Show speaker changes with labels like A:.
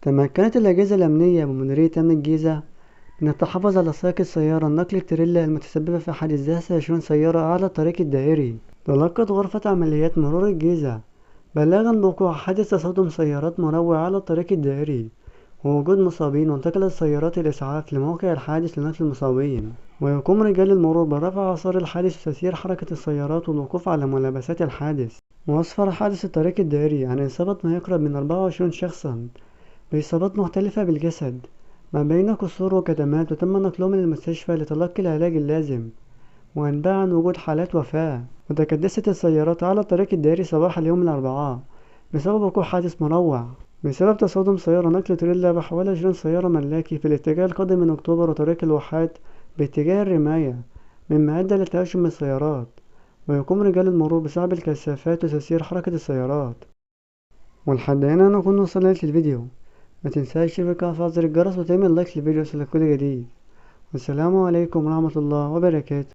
A: تمكنت الأجهزة الأمنية بمديرية أمن الجيزة من التحفظ على سائق السيارة النقل تريلا المتسببة في حادث دهس 20 سيارة على الطريق الدائري. تلقت غرفة عمليات مرور الجيزة بلاغا بوقوع حادث تصادم سيارات مروع على الطريق الدائري ووجود مصابين، وانتقلت سيارات الإسعاف لموقع الحادث لنقل المصابين. ويقوم رجال المرور برفع آثار الحادث وتسيير حركة السيارات والوقوف على ملابسات الحادث. وأسفر حادث الطريق الدائري عن إصابة ما يقرب من 24 شخصا بإصابات مختلفة بالجسد ما بين كسور وكدمات، وتم نقلهم إلى المستشفى لتلقي العلاج اللازم، وأنباء عن وجود حالات وفاة. وتكدست السيارات على الطريق الدائري صباح اليوم الأربعاء بسبب وقوع حادث مروع بسبب تصادم سيارة نقل تريلا بحوالي 20 سيارة ملاكي في الاتجاه القادم من أكتوبر وطريق الواحات باتجاه الرماية، مما أدى لتهشم السيارات. ويقوم رجال المرور بسحب الكثافات وتسيير حركة السيارات. ولحد هنا نكون وصلنا للفيديو. ما تنساش تشترك وتفعل زر الجرس وتعمل لايك للفيديو يوصلك كل جديد. والسلام عليكم ورحمة الله وبركاته.